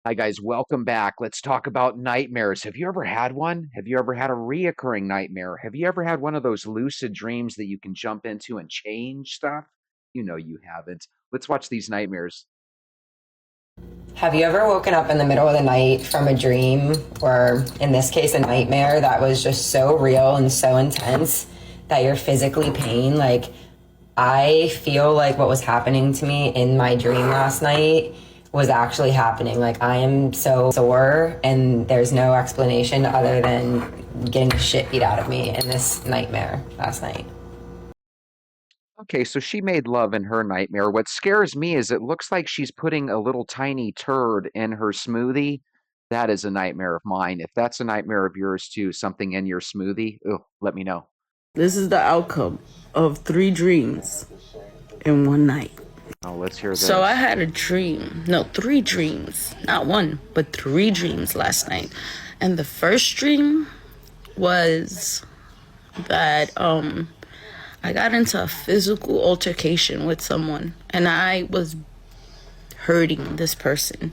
Hi, guys. Welcome back. Let's talk about nightmares. Have you ever had one? Have you ever had a reoccurring nightmare? Have you ever had one of those lucid dreams that you can jump into and change stuff? You know you haven't. Let's watch these nightmares. Have you ever woken up in the middle of the night from a dream, or in this case, a nightmare that was just so real and so intense that you're physically pain? Like, I feel like what was happening to me in my dream last night was actually happening. Like, I am so sore, and there's no explanation other than getting the shit beat out of me in this nightmare last night. Okay, so she made love in her nightmare. What scares me is it looks like she's putting a little tiny turd in her smoothie. That is a nightmare of mine. If that's a nightmare of yours too, something in your smoothie, oh, let me know. This is the outcome of three dreams in one night. Oh, let's hear So I this. had a dream, no, three dreams, not one, but three dreams last night. And the first dream was that I got into a physical altercation with someone and I was hurting this person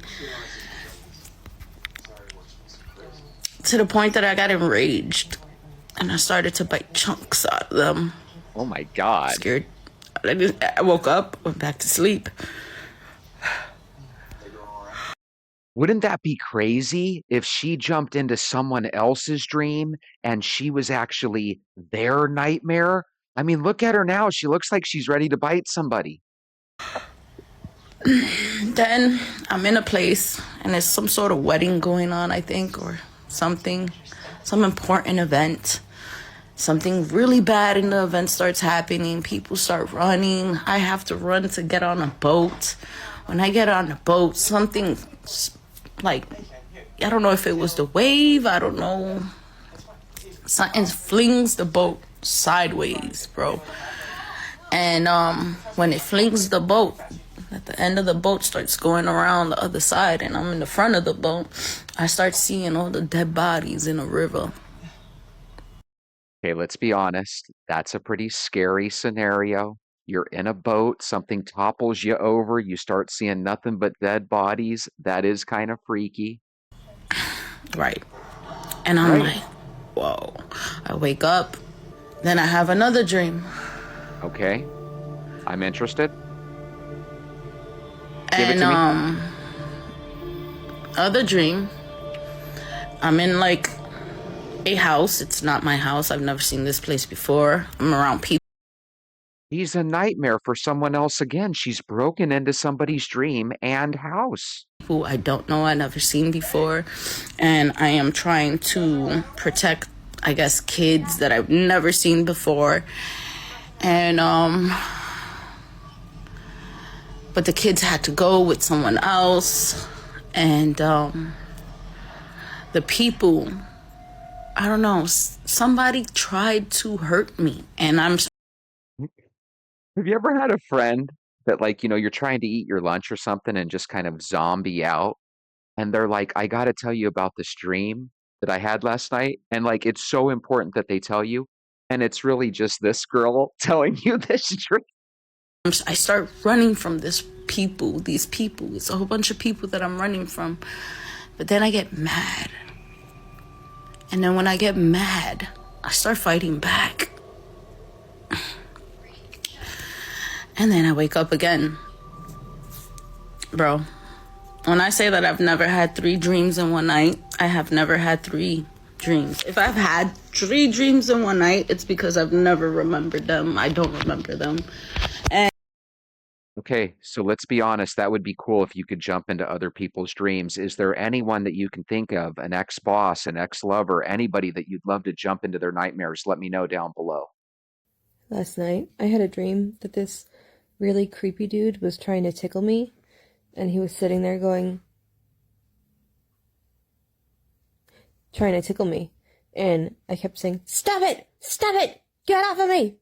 to the point that I got enraged and I started to bite chunks out of them. Oh my God. Scared. I woke up, went back to sleep. Wouldn't that be crazy if she jumped into someone else's dream and she was actually their nightmare? I mean, look at her now. She looks like she's ready to bite somebody. Then I'm in a place and there's some sort of wedding going on, I think, or something, some important event. Something really bad in the event starts happening. People start running. I have to run to get on a boat. When I get on the boat, something like, I don't know if it was the wave, I don't know. Something flings the boat sideways, bro. And when it flings the boat, at the end of the boat starts going around the other side, and I'm in the front of the boat. I start seeing all the dead bodies in the river. Okay, let's be honest. That's a pretty scary scenario. You're in a boat, something topples you over, you start seeing nothing but dead bodies. That is kind of freaky, Right. And I'm right? like, whoa. I wake up, then I have another dream. Okay, I'm interested. Give it And to me. other dream, I'm in like a house. It's not my house. I've never seen this place before. I'm around people He's a nightmare for someone else again. She's broken into somebody's dream and house. I don't know, I've never seen before. And I am trying to protect, I guess, kids that I've never seen before. And but the kids had to go with someone else. And the people, I don't know, somebody tried to hurt me. And I'm Have you ever had a friend that, like, you're trying to eat your lunch or something and just kind of zombie out? And they're like, I got to tell you about this dream that I had last night. And like, it's so important that they tell you. And it's really just this girl telling you this dream. I start running from these people. It's a whole bunch of people that I'm running from. But then I get mad. And then when I get mad, I start fighting back. And then I wake up again. Bro, when I say that I've never had three dreams in one night, I have never had three dreams. If I've had three dreams in one night, it's because I've never remembered them. I don't remember them. And Okay, so let's be honest. That would be cool if you could jump into other people's dreams. Is there anyone that you can think of, an ex-boss, an ex-lover, anybody that you'd love to jump into their nightmares? Let me know down below. Last night, I had a dream that this really creepy dude was trying to tickle me, and he was sitting there trying to tickle me. And I kept saying, "Stop it! Stop it! Get off of me!"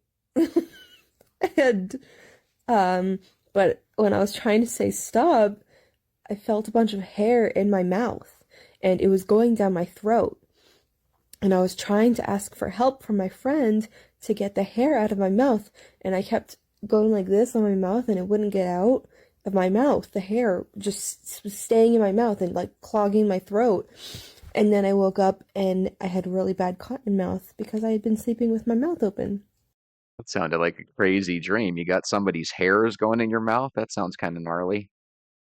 and, but when I was trying to say stop, I felt a bunch of hair in my mouth, and it was going down my throat. And I was trying to ask for help from my friend to get the hair out of my mouth, and I kept going like this on my mouth and it wouldn't get out, of my mouth, the hair just staying in my mouth and like clogging my throat. And then I woke up and I had really bad cotton mouth because I had been sleeping with my mouth open. That sounded like a crazy dream. You got somebody's hairs going in your mouth? That sounds kind of gnarly.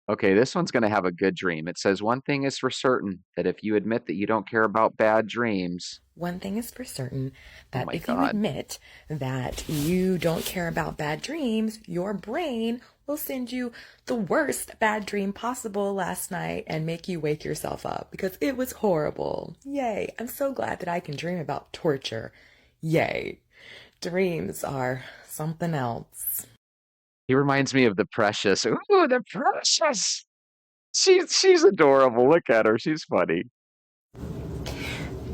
Okay, this one's going to have a good dream. It says, one thing is for certain, that if you admit that you don't care about bad dreams, One thing is for certain oh that my if you God. admit that you don't care about bad dreams, your brain will send you the worst bad dream possible last night and make you wake yourself up because it was horrible. Yay. I'm so glad that I can dream about torture. Yay. Dreams are something else. He reminds me of the Precious. Ooh, the Precious. She's adorable. Look at her. She's funny.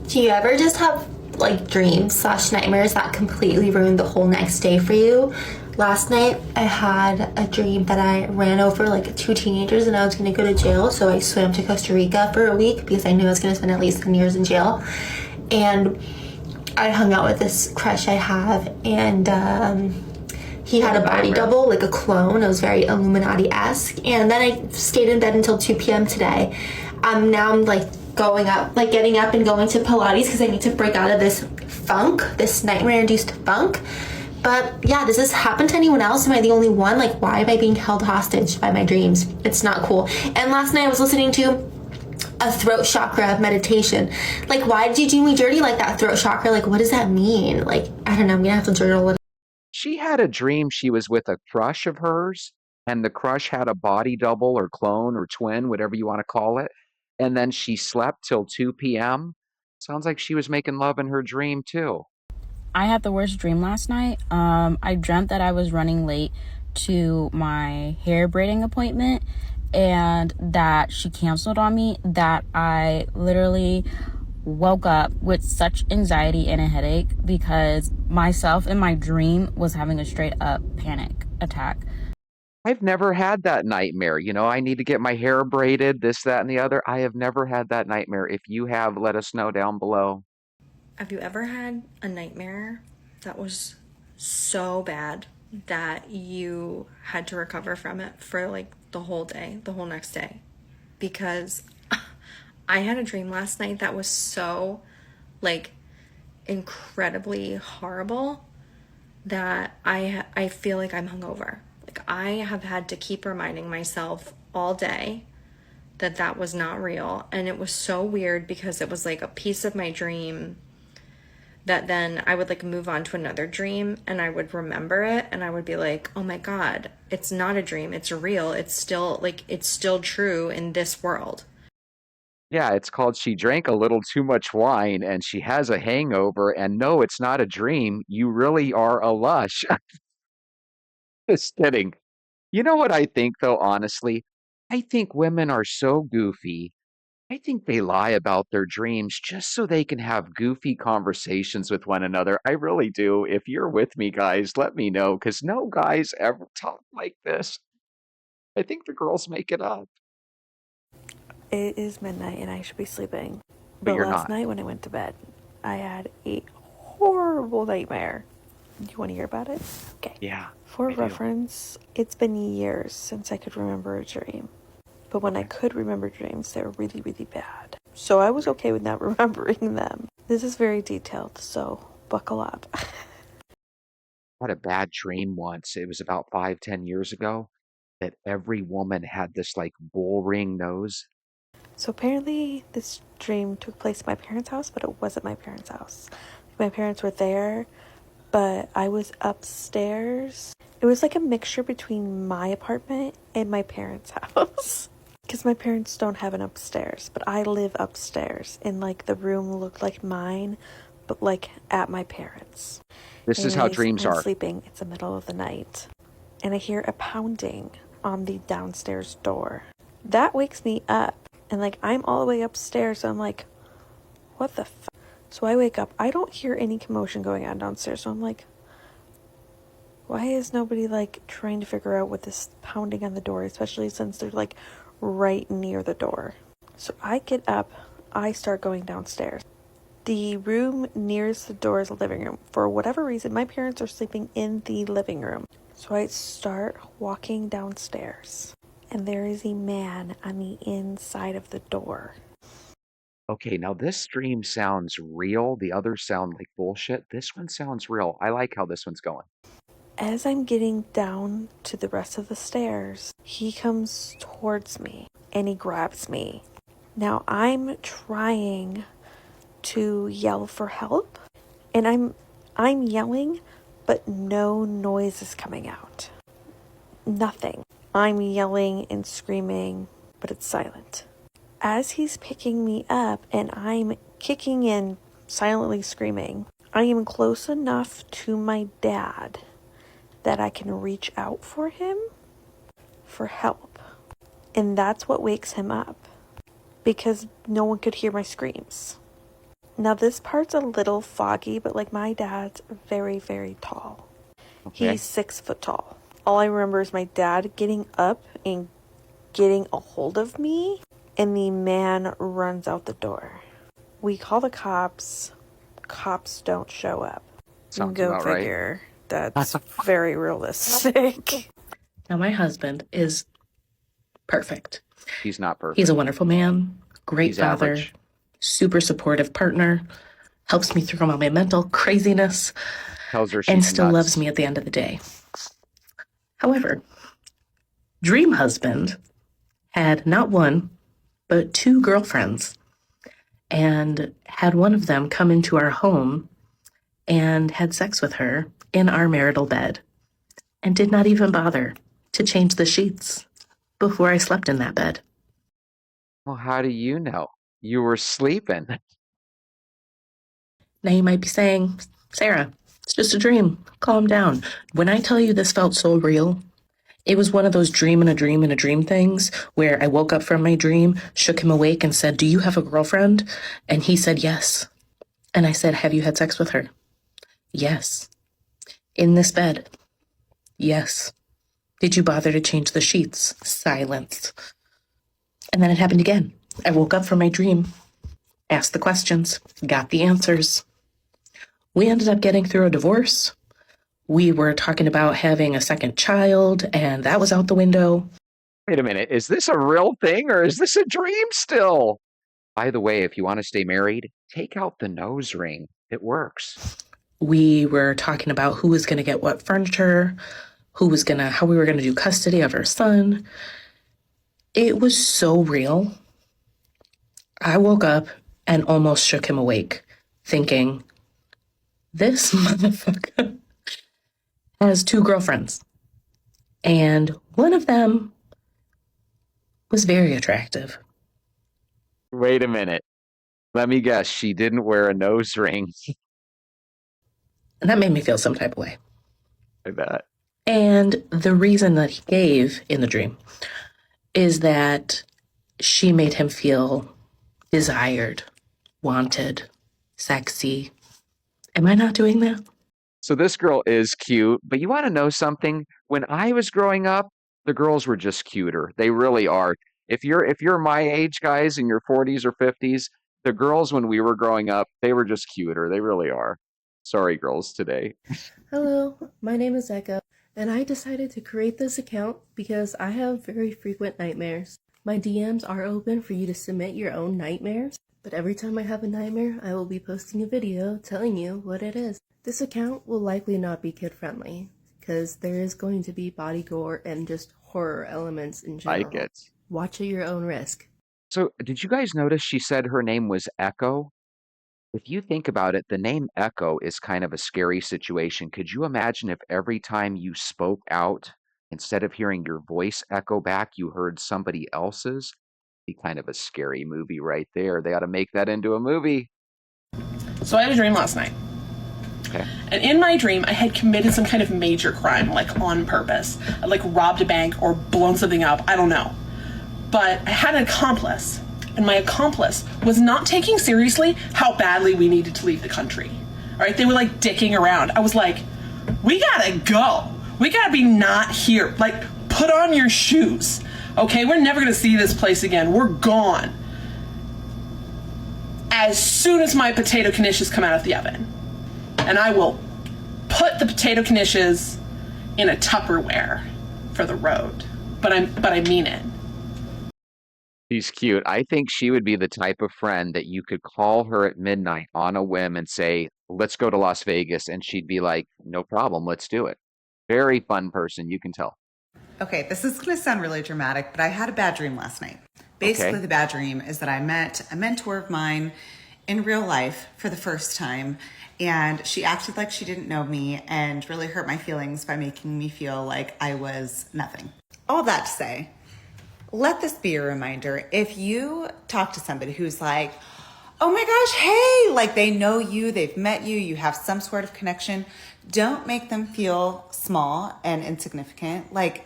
Do you ever just have like dreams slash nightmares that completely ruin the whole next day for you? Last night I had a dream that I ran over like 2 teenagers and I was gonna go to jail, so I swam to Costa Rica for a week because I knew I was gonna spend at least 10 years in jail. And I hung out with this crush I have, and he had a body double, like a clone. It was very Illuminati-esque. And then I stayed in bed until 2 p.m. today. Now I'm like getting up and going to Pilates because I need to break out of this funk, this nightmare-induced funk. But yeah, does this happen to anyone else? Am I the only one? Like, why am I being held hostage by my dreams? It's not cool. And last night I was listening to a throat chakra meditation. Like, why did you do me dirty like that, throat chakra? Like, what does that mean? Like, I don't know. I'm gonna have to journal it. She had a dream she was with a crush of hers, and the crush had a body double or clone or twin, whatever you want to call it. And then she slept till 2 p.m. Sounds like she was making love in her dream too. I had the worst dream last night. I dreamt that I was running late to my hair braiding appointment and that she canceled on me, that I literally woke up with such anxiety and a headache because myself in my dream was having a straight up panic attack. I've never had that nightmare. I need to get my hair braided, this, that, and the other. I have never had that nightmare. If you have, let us know down below. Have you ever had a nightmare that was so bad that you had to recover from it for like the whole day, the whole next day? Because I had a dream last night that was so like incredibly horrible that I feel like I'm hungover. Like, I have had to keep reminding myself all day that that was not real. And it was so weird because it was like a piece of my dream that then I would like move on to another dream and I would remember it and I would be like, oh my God, it's not a dream. It's real. It's still true in this world. Yeah, it's called She Drank a Little Too Much Wine and She Has a Hangover. And no, it's not a dream. You really are a lush. Just kidding. You know what I think, though, honestly? I think women are so goofy. I think they lie about their dreams just so they can have goofy conversations with one another. I really do. If you're with me, guys, let me know, because no guys ever talk like this. I think the girls make it up, It is midnight and I should be sleeping. but But you're last not. night when I went to bed, I had a horrible nightmare. Do you want to hear about it? Okay. Yeah, For I do. reference, it's been years since I could remember a dream. But when I Okay. could remember dreams, they were really, really bad. So I was okay with not remembering them. This is very detailed, so buckle up. I had a bad dream once. It was about 5, 10 years ago that every woman had this like bull ring nose. So apparently this dream took place at my parents' house, but it wasn't my parents' house. My parents were there, but I was upstairs. It was like a mixture between my apartment and my parents' house. Because my parents don't have an upstairs, but I live upstairs. And like the room looked like mine, but like at my parents'. This is how Anyways, dreams I'm are. sleeping. It's the middle of the night. And I hear a pounding on the downstairs door. That wakes me up. And like I'm all the way upstairs. So I'm like, what the fuck? So I wake up. I don't hear any commotion going on downstairs. So I'm like, why is nobody like trying to figure out what this pounding on the door, especially since they're like right near the door? So I get up. I start going downstairs. The room nearest the door is the living room. For whatever reason, my parents are sleeping in the living room. So I start walking downstairs, and there is a man on the inside of the door. Okay, now this dream sounds real. The others sound like bullshit. This one sounds real. I like how this one's going. As I'm getting down to the rest of the stairs, he comes towards me and he grabs me. Now I'm trying to yell for help, and I'm yelling, but no noise is coming out. Nothing. I'm yelling and screaming, but it's silent. As he's picking me up and I'm kicking and silently screaming, I am close enough to my dad that I can reach out for him for help. And that's what wakes him up, because no one could hear my screams. Now this part's a little foggy, but like, my dad's very, very tall. Okay. He's 6 foot tall. All I remember is my dad getting up and getting a hold of me, and the man runs out the door. We call the cops. Cops don't show up. Sounds Go about right. figure. That's very realistic. Now, my husband is perfect. He's not perfect. He's a wonderful man, great He's father, average. super supportive partner, helps me through all my mental craziness, Tells her she's and still nuts. loves me at the end of the day. However, Dream Husband had not one, but 2 girlfriends, and had one of them come into our home and had sex with her in our marital bed, and did not even bother to change the sheets before I slept in that bed. Well, how do you know? You were sleeping. Now you might be saying, Sarah, it's just a dream. Calm down. When I tell you this felt so real, it was one of those dream in a dream in a dream things where I woke up from my dream, shook him awake and said, do you have a girlfriend? And he said, yes. And I said, have you had sex with her? Yes. In this bed? Yes. Did you bother to change the sheets? Silence. And then it happened again. I woke up from my dream, asked the questions, got the answers. We ended up getting through a divorce. We were talking about having a second child, and that was out the window. Wait a minute. Is this a real thing or is this a dream still? By the way, if you want to stay married, take out the nose ring. It works. We were talking about who was going to get what furniture, how we were going to do custody of our son. It was so real. I woke up and almost shook him awake, thinking, this motherfucker has 2 girlfriends, and one of them was very attractive. Wait a minute. Let me guess. She didn't wear a nose ring. And that made me feel some type of way. I bet. And the reason that he gave in the dream is that she made him feel desired, wanted, sexy. Am I not doing that? So this girl is cute, but you want to know something? When I was growing up, the girls were just cuter. They really are. If you're my age, guys, in your 40s or 50s, the girls when we were growing up, they were just cuter. They really are. Sorry, girls today. Hello, my name is Echo, and I decided to create this account because I have very frequent nightmares. My DMs are open for you to submit your own nightmares, but every time I have a nightmare, I will be posting a video telling you what it is. This account will likely not be kid-friendly, because there is going to be body gore and just horror elements in general. Like it. Watch at your own risk. So did you guys notice she said her name was Echo? If you think about it, the name Echo is kind of a scary situation. Could you imagine if every time you spoke out, instead of hearing your voice echo back, you heard somebody else's? Be kind of a scary movie right there. They ought to make that into a movie. So I had a dream last night. Okay. And in my dream, I had committed some kind of major crime, like on purpose. I like robbed a bank or blown something up. I don't know. But I had an accomplice. And my accomplice was not taking seriously how badly we needed to leave the country. All right, they were like dicking around. I was like, we gotta go. We gotta be not here. Like, put on your shoes. Okay, we're never gonna see this place again. We're gone. As soon as my potato knishes come out of the oven. And I will put the potato knishes in a Tupperware for the road. But I mean it. She's cute. I think she would be the type of friend that you could call her at midnight on a whim and say, let's go to Las Vegas. And she'd be like, no problem, let's do it. Very fun person, you can tell. Okay, this is going to sound really dramatic, but I had a bad dream last night. Basically, Okay. the bad dream is that I met a mentor of mine in real life for the first time, and she acted like she didn't know me and really hurt my feelings by making me feel like I was nothing. All that to say, let this be a reminder. If you talk to somebody who's like, oh my gosh, hey, like they know you, they've met you, you have some sort of connection, don't make them feel small and insignificant. Like,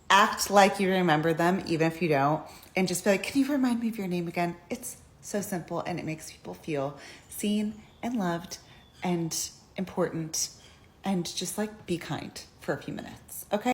act like you remember them, even if you don't, and just be like, can you remind me of your name again? It's so simple, and it makes people feel seen and loved and important, and just like be kind for a few minutes, okay?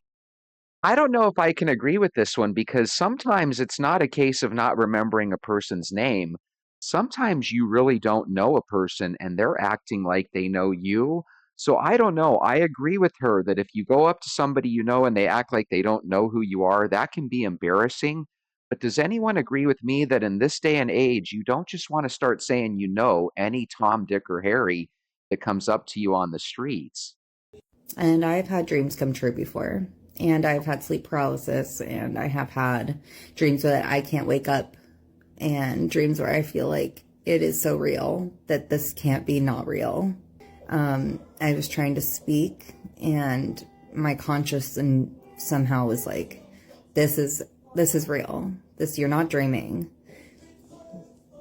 I don't know if I can agree with this one because sometimes it's not a case of not remembering a person's name. Sometimes you really don't know a person and they're acting like they know you. So I don't know. I agree with her that if you go up to somebody you know and they act like they don't know who you are, that can be embarrassing. But does anyone agree with me that in this day and age, you don't just want to start saying you know any Tom, Dick, or Harry that comes up to you on the streets? And I've had dreams come true before. And I've had sleep paralysis. And I have had dreams that I can't wake up. And dreams where I feel like it is so real that this can't be not real. I was trying to speak. And my conscious and somehow was like, this is real. You're not dreaming.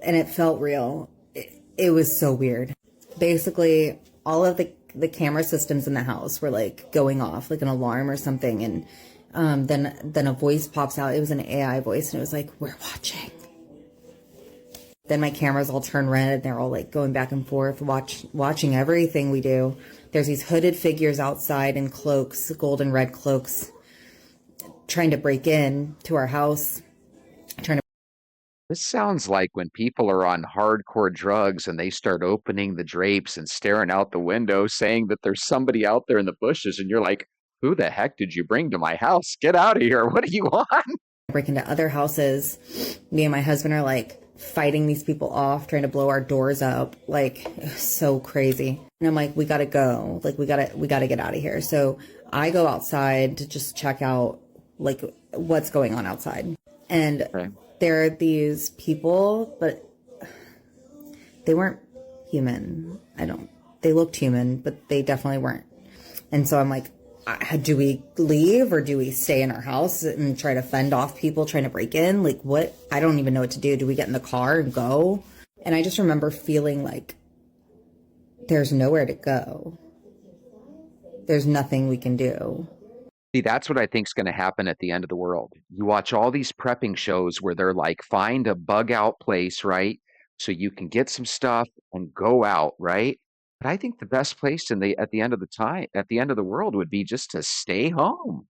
And it felt real. It was so weird. Basically, all of the camera systems in the house were like going off, like an alarm or something. And then a voice pops out. It was an AI voice, and it was like, we're watching. Then my cameras all turn red, and they're all like going back and forth, watching everything we do. There's these hooded figures outside in cloaks, gold and red cloaks, trying to break in to our house. This sounds like when people are on hardcore drugs and they start opening the drapes and staring out the window, saying that there's somebody out there in the bushes, and you're like, who the heck did you bring to my house? Get out of here. What do you want? Break into other houses. Me and my husband are like fighting these people off, trying to blow our doors up. Like, it was so crazy. And I'm like, we gotta go. Like, we gotta get out of here. So I go outside to just check out like what's going on outside. And there are these people, but they weren't human. They looked human, but they definitely weren't. And so I'm like, do we leave or do we stay in our house and try to fend off people trying to break in? Like, what? I don't even know what to do. Do we get in the car and go? And I just remember feeling like there's nowhere to go. There's nothing we can do. See, that's what I think is going to happen at the end of the world. You watch all these prepping shows where they're like, find a bug out place, right? So you can get some stuff and go out, right? But I think the best place at the end of the world would be just to stay home.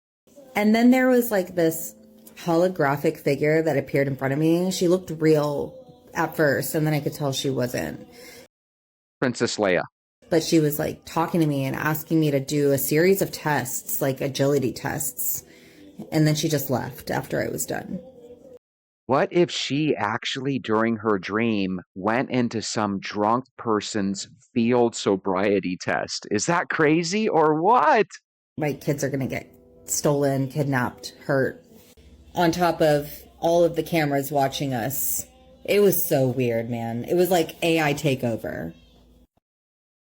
And then there was like this holographic figure that appeared in front of me. She looked real at first, and then I could tell she wasn't. Princess Leia. But she was like talking to me and asking me to do a series of tests, like agility tests. And then she just left after I was done. What if she actually, during her dream, went into some drunk person's field sobriety test? Is that crazy or what? My kids are going to get stolen, kidnapped, hurt. On top of all of the cameras watching us. It was so weird, man. It was like AI takeover.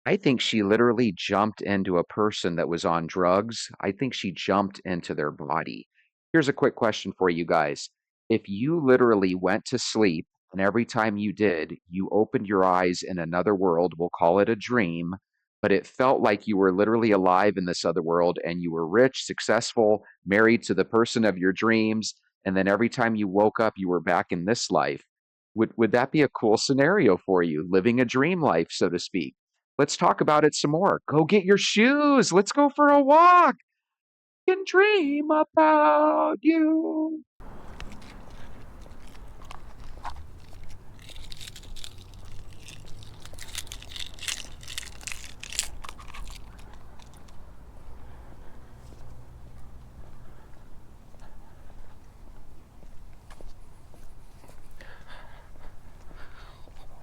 I think she literally jumped into a person that was on drugs. I think she jumped into their body. Here's a quick question for you guys. If you literally went to sleep and every time you did, you opened your eyes in another world, we'll call it a dream, but it felt like you were literally alive in this other world and you were rich, successful, married to the person of your dreams, and then every time you woke up, you were back in this life. Would that be a cool scenario for you, living a dream life, so to speak? Let's talk about it some more. Go get your shoes. Let's go for a walk. And dream about you.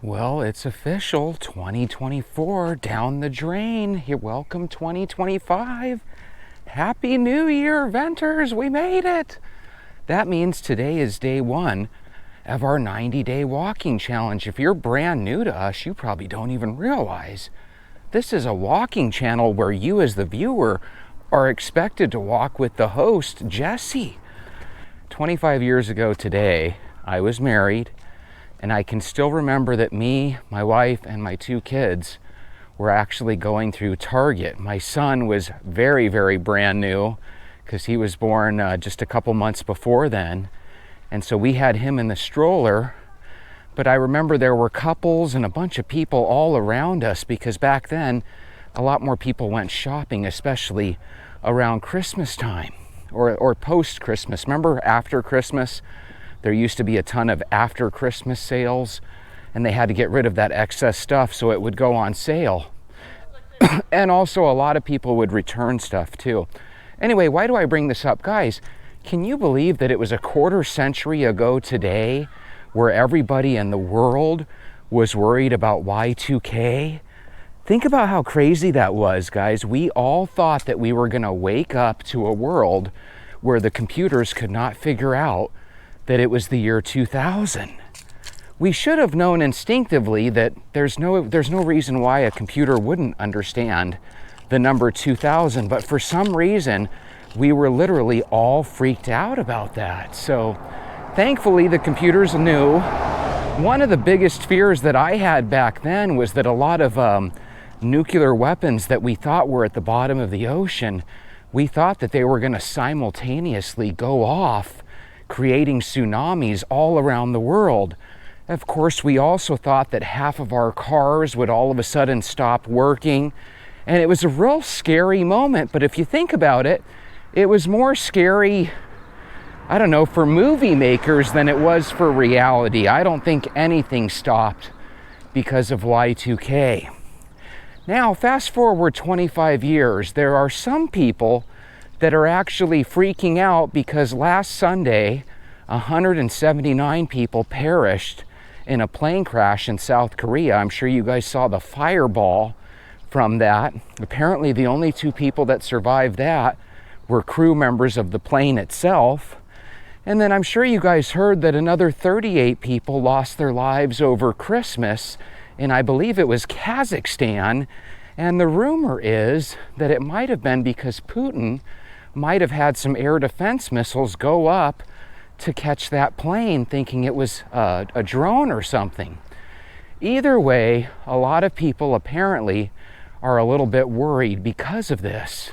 Well, it's official, 2024 down the drain. Welcome 2025. Happy New Year, Venters, we made it. That means today is day one of our 90-day walking challenge. If you're brand new to us, you probably don't even realize this is a walking channel where you as the viewer are expected to walk with the host, Jesse. 25 years ago today, I was married, and I can still remember that me, my wife, and my 2 kids were actually going through Target. My son was very, very brand new because he was born just a couple months before then. And so we had him in the stroller. But I remember there were couples and a bunch of people all around us because back then a lot more people went shopping, especially around Christmas time or post-Christmas. Remember after Christmas? There used to be a ton of after Christmas sales, and they had to get rid of that excess stuff so it would go on sale. And also a lot of people would return stuff too. Anyway, why do I bring this up? Guys, can you believe that it was a quarter century ago today where everybody in the world was worried about Y2K? Think about how crazy that was, guys. We all thought that we were going to wake up to a world where the computers could not figure out that it was the year 2000. We should have known instinctively that there's no reason why a computer wouldn't understand the number 2000, but for some reason, we were literally all freaked out about that. So thankfully, the computers knew. One of the biggest fears that I had back then was that a lot of nuclear weapons that we thought were at the bottom of the ocean, we thought that they were going to simultaneously go off, creating tsunamis all around the world. Of course, we also thought that half of our cars would all of a sudden stop working. And it was a real scary moment. But if you think about it, it was more scary, I don't know, for movie makers than it was for reality. I don't think anything stopped because of Y2K. Now, fast forward 25 years, there are some people that are actually freaking out because last Sunday, 179 people perished in a plane crash in South Korea. I'm sure you guys saw the fireball from that. Apparently, the only 2 people that survived that were crew members of the plane itself. And then I'm sure you guys heard that another 38 people lost their lives over Christmas, and I believe it was Kazakhstan. And the rumor is that it might have been because Putin might have had some air defense missiles go up to catch that plane, thinking it was a drone or something. Either way, a lot of people apparently are a little bit worried because of this.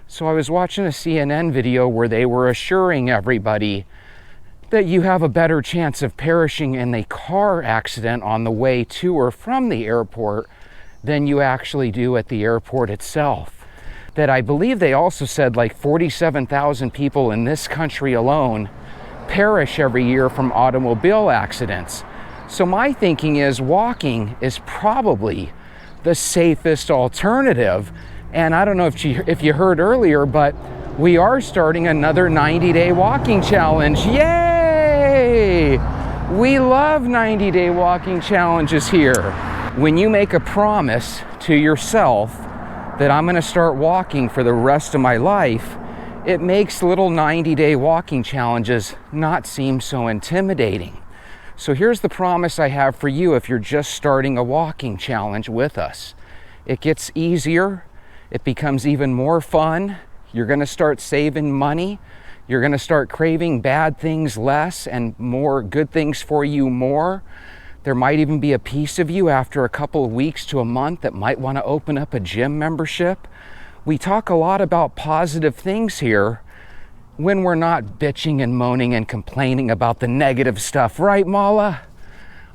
So I was watching a CNN video where they were assuring everybody that you have a better chance of perishing in a car accident on the way to or from the airport than you actually do at the airport itself. That I believe they also said like 47,000 people in this country alone perish every year from automobile accidents. So my thinking is walking is probably the safest alternative. And I don't know if you heard earlier, but we are starting another 90-day walking challenge. Yay! We love 90-day walking challenges here. When you make a promise to yourself that I'm going to start walking for the rest of my life, it makes little 90-day walking challenges not seem so intimidating. So here's the promise I have for you if you're just starting a walking challenge with us. It gets easier. It becomes even more fun. You're going to start saving money. You're going to start craving bad things less and more good things for you more. There might even be a piece of you after a couple of weeks to a month that might want to open up a gym membership. We talk a lot about positive things here when we're not bitching and moaning and complaining about the negative stuff, right, Mala?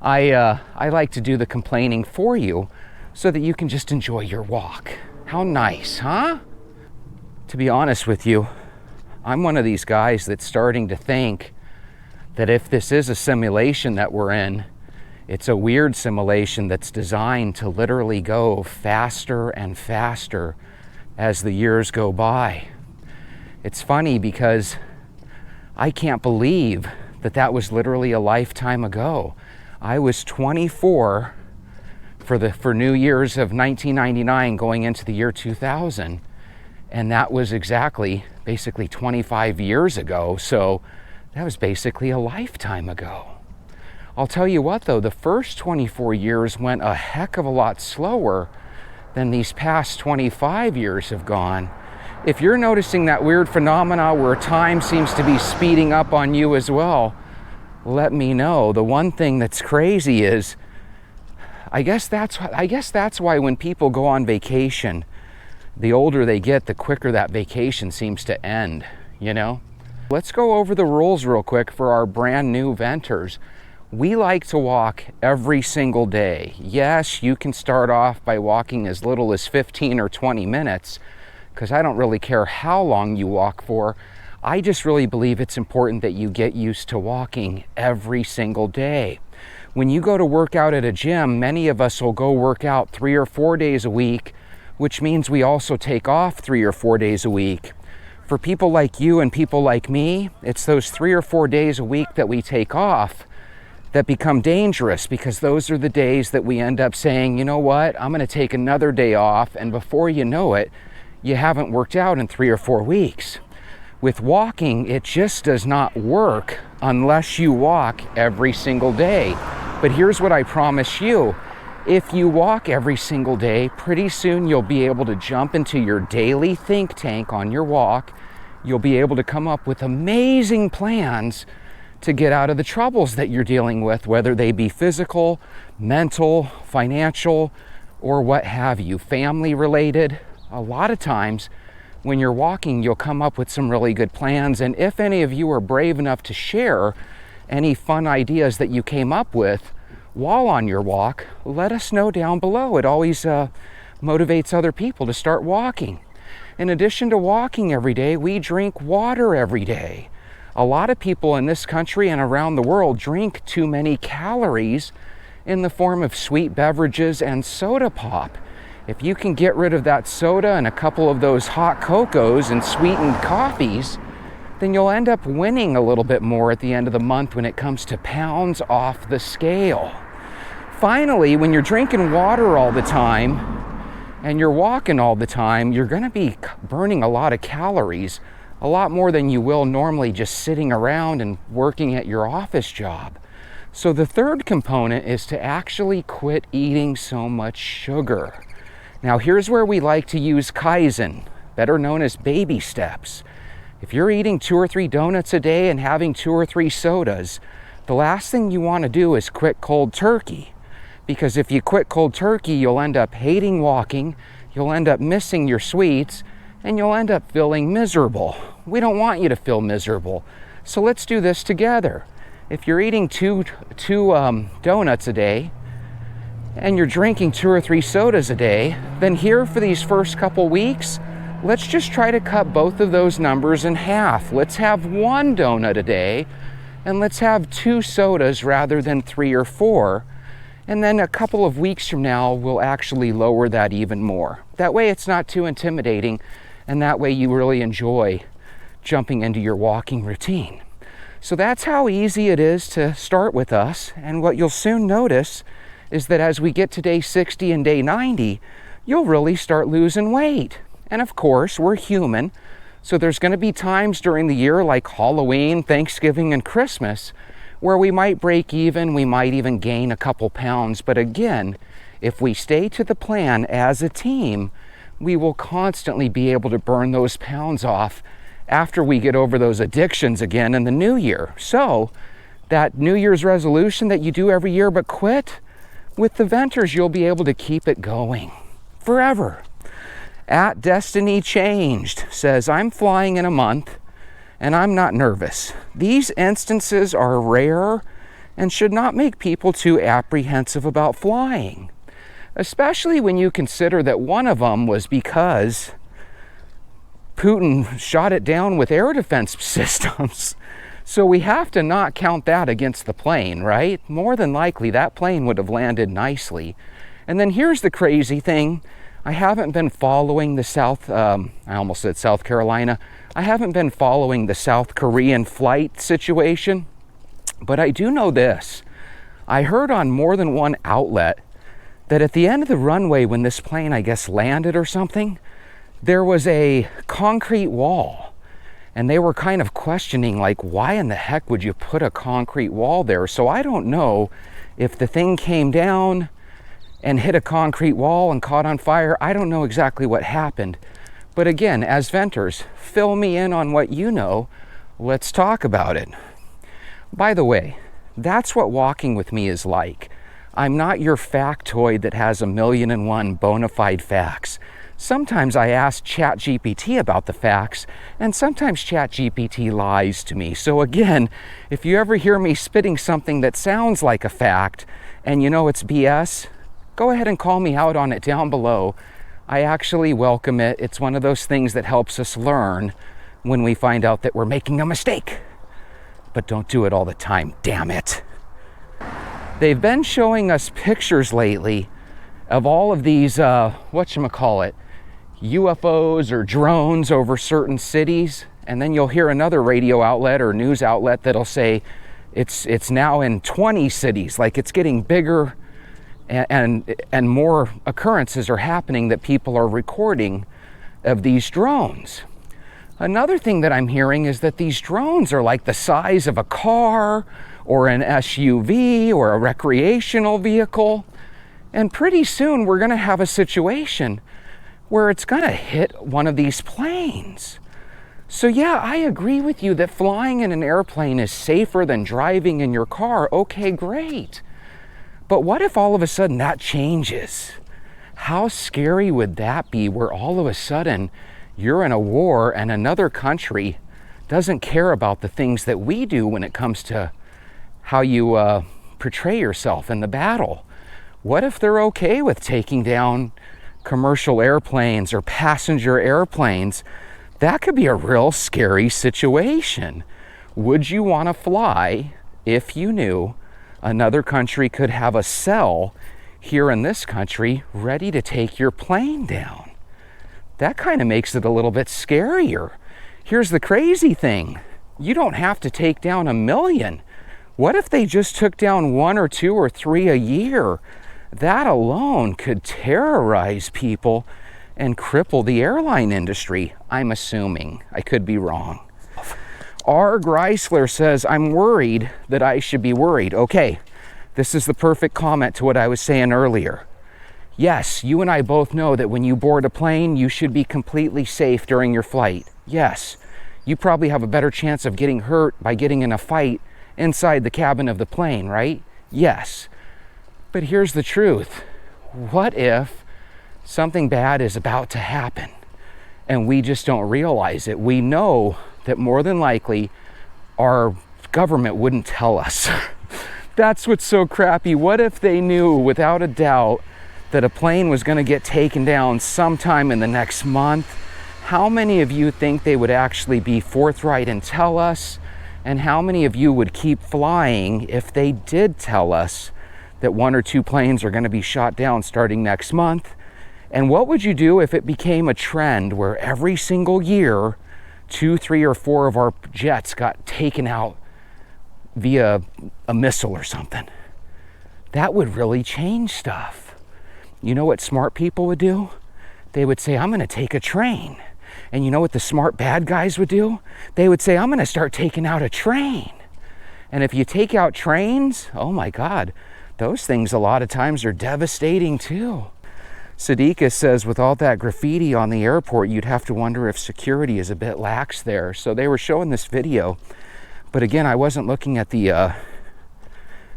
I like to do the complaining for you so that you can just enjoy your walk. How nice, huh? To be honest with you, I'm one of these guys that's starting to think that if this is a simulation that we're in, it's a weird simulation that's designed to literally go faster and faster as the years go by. It's funny because I can't believe that that was literally a lifetime ago. I was 24 for New Year's of 1999 going into the year 2000. And that was basically 25 years ago. So that was basically a lifetime ago. I'll tell you what though, the first 24 years went a heck of a lot slower than these past 25 years have gone. If you're noticing that weird phenomena where time seems to be speeding up on you as well, let me know. The one thing that's crazy is, I guess that's why when people go on vacation, the older they get, the quicker that vacation seems to end, you know? Let's go over the rules real quick for our brand new venters. We like to walk every single day. Yes, you can start off by walking as little as 15 or 20 minutes, because I don't really care how long you walk for. I just really believe it's important that you get used to walking every single day. When you go to work out at a gym, many of us will go work out 3 or 4 days a week, which means we also take off 3 or 4 days a week. For people like you and people like me, it's those 3 or 4 days a week that we take off that become dangerous, because those are the days that we end up saying, you know what, I'm gonna take another day off, and before you know it, you haven't worked out in 3 or 4 weeks. With walking, it just does not work unless you walk every single day. But here's what I promise you. If you walk every single day, pretty soon you'll be able to jump into your daily think tank on your walk. You'll be able to come up with amazing plans to get out of the troubles that you're dealing with, whether they be physical, mental, financial, or what have you, family related. A lot of times when you're walking, you'll come up with some really good plans. And if any of you are brave enough to share any fun ideas that you came up with while on your walk, let us know down below. It always motivates other people to start walking. In addition to walking every day, we drink water every day. A lot of people in this country and around the world drink too many calories in the form of sweet beverages and soda pop. If you can get rid of that soda and a couple of those hot cocos and sweetened coffees, then you'll end up winning a little bit more at the end of the month when it comes to pounds off the scale. Finally, when you're drinking water all the time and you're walking all the time, you're going to be burning a lot of calories, a lot more than you will normally just sitting around and working at your office job. So the third component is to actually quit eating so much sugar. Now here's where we like to use Kaizen, better known as baby steps. If you're eating 2 or 3 donuts a day and having 2 or 3 sodas, the last thing you want to do is quit cold turkey. Because if you quit cold turkey, you'll end up hating walking, you'll end up missing your sweets, and you'll end up feeling miserable. We don't want you to feel miserable. So let's do this together. If you're eating two donuts a day, and you're drinking 2 or 3 sodas a day, then here for these first couple weeks, let's just try to cut both of those numbers in half. Let's have 1 donut a day, and let's have 2 sodas rather than 3 or 4. And then a couple of weeks from now, we'll actually lower that even more. That way it's not too intimidating, and that way you really enjoy jumping into your walking routine. So that's how easy it is to start with us. And what you'll soon notice is that as we get to day 60 and day 90, you'll really start losing weight. And of course, we're human, so there's going to be times during the year like Halloween, Thanksgiving, and Christmas where we might break even, we might even gain a couple pounds. But again, if we stay to the plan as a team, we will constantly be able to burn those pounds off after we get over those addictions again in the new year. So that New Year's resolution that you do every year but quit, with the Venters, you'll be able to keep it going forever. At Destiny Changed says, I'm flying in a month and I'm not nervous. These instances are rare and should not make people too apprehensive about flying, especially when you consider that one of them was because Putin shot it down with air defense systems. So we have to not count that against the plane, right? More than likely that plane would have landed nicely. And then here's the crazy thing. I haven't been following the I almost said South Carolina. I haven't been following the South Korean flight situation, but I do know this. I heard on more than one outlet that at the end of the runway, when this plane, I guess, landed or something, there was a concrete wall. And they were kind of questioning, like, why in the heck would you put a concrete wall there? So I don't know if the thing came down and hit a concrete wall and caught on fire. I don't know exactly what happened. But again, as venters, fill me in on what you know. Let's talk about it. By the way, that's what walking with me is like. I'm not your factoid that has 1,000,001 bona fide facts. Sometimes I ask ChatGPT about the facts, and sometimes ChatGPT lies to me. So again, if you ever hear me spitting something that sounds like a fact, and you know it's BS, go ahead and call me out on it down below. I actually welcome it. It's one of those things that helps us learn when we find out that we're making a mistake. But don't do it all the time, damn it. They've been showing us pictures lately of all of these, whatchamacallit, UFOs or drones over certain cities, and then you'll hear another radio outlet or news outlet that'll say it's now in 20 cities, like it's getting bigger and more occurrences are happening that people are recording of these drones. Another thing that I'm hearing is that these drones are like the size of a car or an SUV or a recreational vehicle, and pretty soon we're going to have a situation where it's going to hit one of these planes. So yeah, I agree with you that flying in an airplane is safer than driving in your car. Okay, great. But what if all of a sudden that changes? How scary would that be, where all of a sudden you're in a war and another country doesn't care about the things that we do when it comes to how you portray yourself in the battle? What if they're okay with taking down commercial airplanes or passenger airplanes? That could be a real scary situation. Would you want to fly if you knew another country could have a cell here in this country ready to take your plane down? That kind of makes it a little bit scarier. Here's the crazy thing. You don't have to take down 1,000,000. What if they just took down 1 or 2 or 3 a year? That alone could terrorize people and cripple the airline industry, I'm assuming. I could be wrong. R. Greisler says, I'm worried that I should be worried. Okay, this is the perfect comment to what I was saying earlier. Yes, you and I both know that when you board a plane, you should be completely safe during your flight. Yes, you probably have a better chance of getting hurt by getting in a fight inside the cabin of the plane, right? Yes. But here's the truth. What if something bad is about to happen and we just don't realize it? We know that more than likely our government wouldn't tell us. That's what's so crappy. What if they knew without a doubt that a plane was going to get taken down sometime in the next month? How many of you think they would actually be forthright and tell us? And how many of you would keep flying if they did tell us that 1 or 2 planes are going to be shot down starting next month? And what would you do if it became a trend where every single year 2, 3, or 4 of our jets got taken out via a missile or something? That would really change stuff. You know what smart people would do? They would say, I'm going to take a train. And you know what the smart bad guys would do? They would say, I'm going to start taking out a train. And if you take out trains, oh my God, those things a lot of times are devastating too. Sadiqa says, with all that graffiti on the airport, you'd have to wonder if security is a bit lax there. So they were showing this video. But again, I wasn't looking at the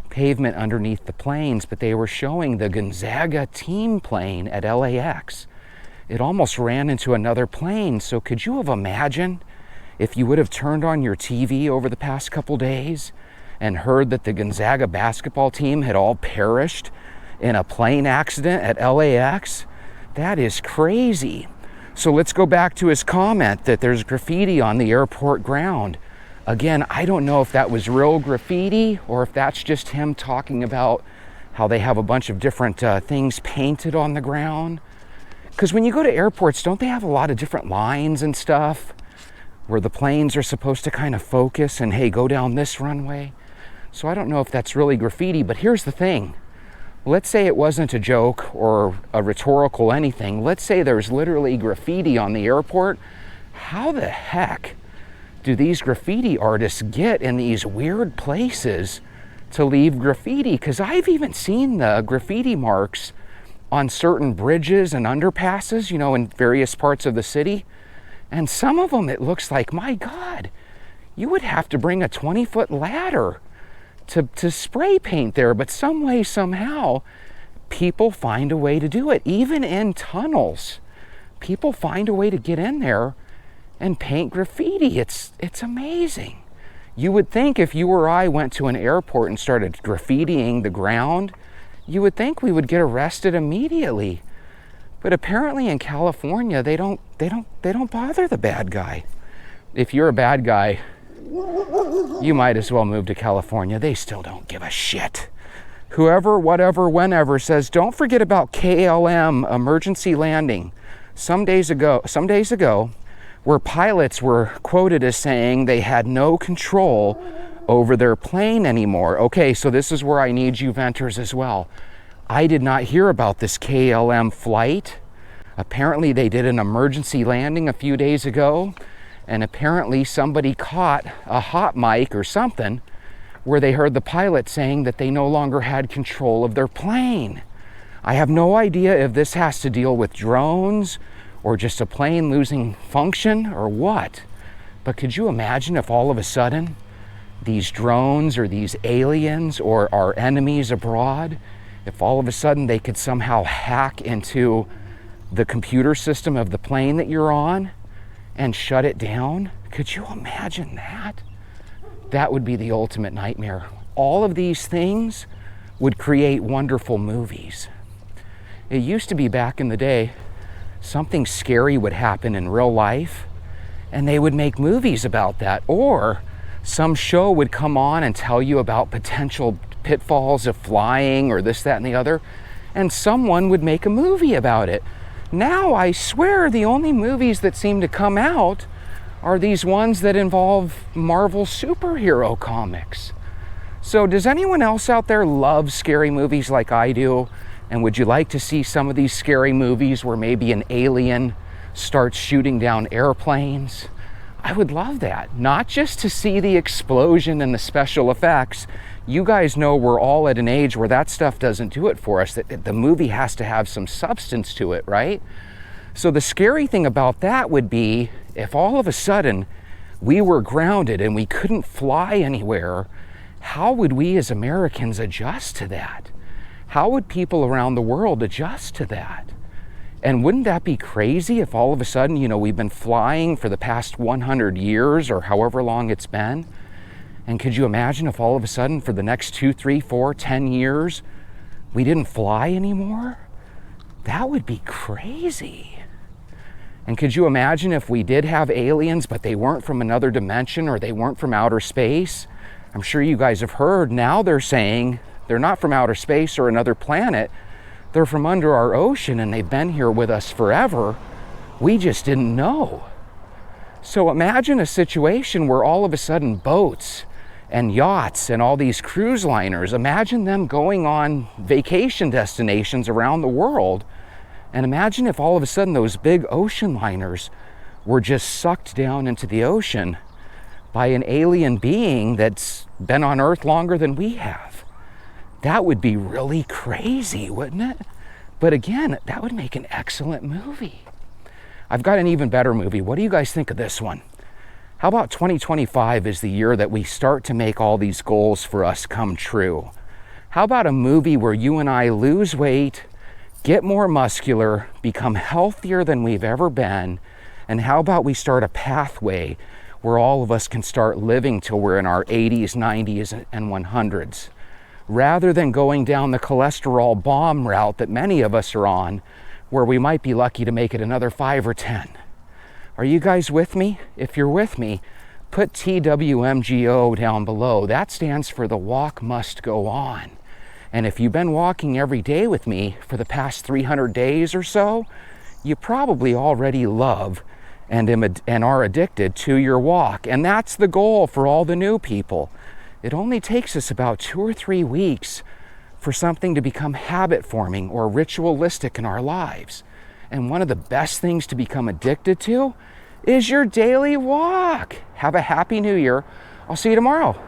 pavement underneath the planes, but they were showing the Gonzaga team plane at LAX. It almost ran into another plane. So could you have imagined if you would have turned on your TV over the past couple days and heard that the Gonzaga basketball team had all perished in a plane accident at LAX? That is crazy. So let's go back to his comment that there's graffiti on the airport ground. Again, I don't know if that was real graffiti or if that's just him talking about how they have a bunch of different things painted on the ground. Because when you go to airports, don't they have a lot of different lines and stuff where the planes are supposed to kind of focus and, hey, go down this runway? So I don't know if that's really graffiti, but here's the thing. Let's say it wasn't a joke or a rhetorical anything. Let's say there's literally graffiti on the airport. How the heck do these graffiti artists get in these weird places to leave graffiti? Because I've even seen the graffiti marks on certain bridges and underpasses, you know, in various parts of the city. And some of them, it looks like, my God, you would have to bring a 20-foot ladder to spray paint there, but some way, somehow, people find a way to do it. Even in tunnels, people find a way to get in there and paint graffiti. It's amazing. You would think if you or I went to an airport and started graffitiing the ground, you would think we would get arrested immediately. But apparently in California, they don't bother the bad guy. If you're a bad guy, you might as well move to California. They still don't give a shit. Whoever, whatever, whenever says, don't forget about KLM emergency landing. Some days ago, where pilots were quoted as saying they had no control over their plane anymore. Okay, so this is where I need you venters as well. I did not hear about this KLM flight. Apparently they did an emergency landing a few days ago. And apparently somebody caught a hot mic or something where they heard the pilot saying that they no longer had control of their plane. I have no idea if this has to deal with drones or just a plane losing function or what. But could you imagine if all of a sudden these drones or these aliens or our enemies abroad, if all of a sudden they could somehow hack into the computer system of the plane that you're on and shut it down? Could you imagine that? That would be the ultimate nightmare. All of these things would create wonderful movies. It used to be back in the day, something scary would happen in real life and they would make movies about that, or some show would come on and tell you about potential pitfalls of flying or this, that, and the other, and someone would make a movie about it. Now, I swear, the only movies that seem to come out are these ones that involve Marvel superhero comics. So does anyone else out there love scary movies like I do? And would you like to see some of these scary movies where maybe an alien starts shooting down airplanes? I would love that. Not just to see the explosion and the special effects. You guys know we're all at an age where that stuff doesn't do it for us. That the movie has to have some substance to it, right? So the scary thing about that would be if all of a sudden we were grounded and we couldn't fly anywhere, how would we as Americans adjust to that? How would people around the world adjust to that? And wouldn't that be crazy if all of a sudden, you know, we've been flying for the past 100 years or however long it's been? And could you imagine if all of a sudden for the next 2, 3, 4, 10 years, we didn't fly anymore? That would be crazy. And could you imagine if we did have aliens, but they weren't from another dimension or they weren't from outer space? I'm sure you guys have heard, now they're saying they're not from outer space or another planet. They're from under our ocean and they've been here with us forever. We just didn't know. So imagine a situation where all of a sudden boats and yachts and all these cruise liners, imagine them going on vacation destinations around the world. And imagine if all of a sudden those big ocean liners were just sucked down into the ocean by an alien being that's been on Earth longer than we have. That would be really crazy, wouldn't it? But again, that would make an excellent movie. I've got an even better movie. What do you guys think of this one? How about 2025 is the year that we start to make all these goals for us come true? How about a movie where you and I lose weight, get more muscular, become healthier than we've ever been, and how about we start a pathway where all of us can start living till we're in our 80s, 90s, and 100s, rather than going down the cholesterol bomb route that many of us are on, where we might be lucky to make it another 5 or 10. Are you guys with me? If you're with me, put TWMGO down below. That stands for The Walk Must Go On. And if you've been walking every day with me for the past 300 days or so, you probably already love and are addicted to your walk. And that's the goal for all the new people, It only takes us about 2 or 3 weeks for something to become habit forming or ritualistic in our lives. And one of the best things to become addicted to is your daily walk. Have a happy new year. I'll see you tomorrow.